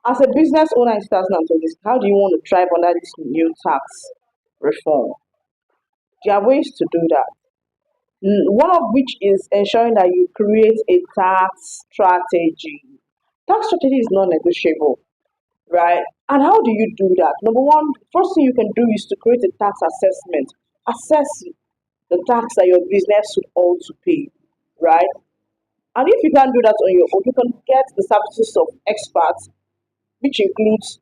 As a business owner in 2026, how do you want to thrive under this new tax reform? There are ways to do that. One of which is ensuring that you create a tax strategy. Tax strategy is non-negotiable, right? And how do you do that? Number one, first thing you can do is to create a tax assessment. Assess the tax that your business should also pay, right? And if you can't do that on your own, you can get the services of experts, which includes,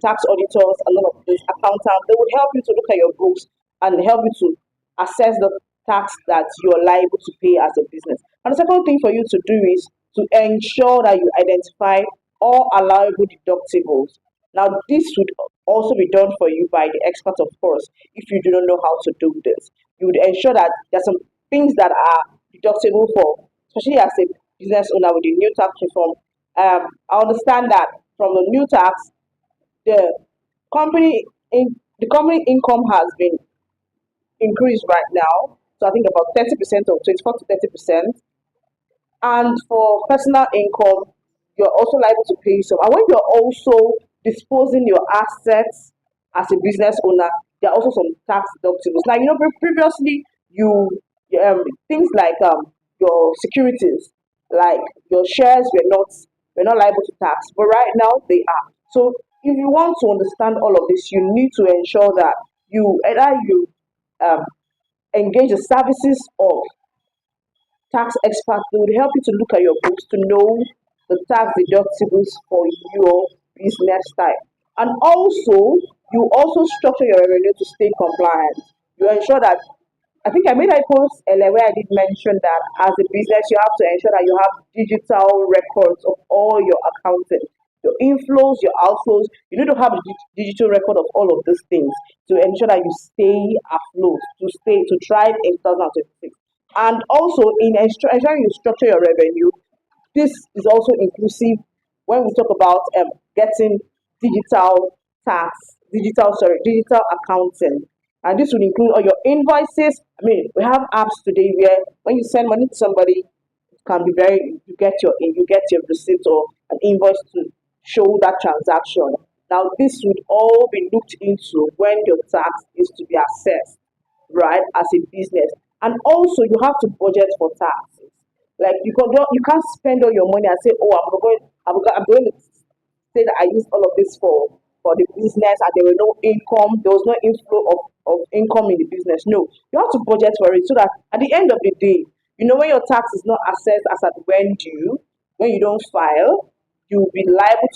tax auditors and all of these accountants. They would help you to look at your books and help you to assess the tax that you're liable to pay as a business. And the second thing for you to do is to ensure that you identify all allowable deductibles. Now, this would also be done for you by the expert, of course, if you do not know how to do this. You would ensure that there's some things that are deductible for, especially as a business owner with the new tax reform. I understand that from the new tax, the the company income has been increased right now. So I think about 30% or 24 to 30%. And for personal income, you're also liable to pay some. And when you're also disposing your assets as a business owner, there are also some tax deductibles. Now, previously you things like your securities, like your shares, were not liable to tax, but right now they are. So if you want to understand all of this, you need to ensure that you um, engage the services of tax experts. They would help you to look at your books to know the tax deductibles for your business type. And also, you also structure your revenue to stay compliant. You ensure that, I think I made a post earlier where I did mention that as a business, you have to ensure that you have digital records of all your accounting, your inflows, your outflows. You need to have a digital record of all of these things to ensure that you stay afloat, to thrive in 2026. And also in ensuring you structure your revenue, this is also inclusive when we talk about getting digital tax, digital accounting. And this will include all your invoices. We have apps today where when you send money to somebody, it can be you get your receipt or an invoice to show that transaction. Now this would all be looked into when your tax is to be assessed, right, as a business. And also you have to budget for taxes. Like you can't spend all your money and say, oh, I'm going to say that I used all of this for the business and there were no income, there was no inflow of income in the business. No, you have to budget for it so that at the end of the day, when your tax is not assessed as at when due, when you don't file, you will be liable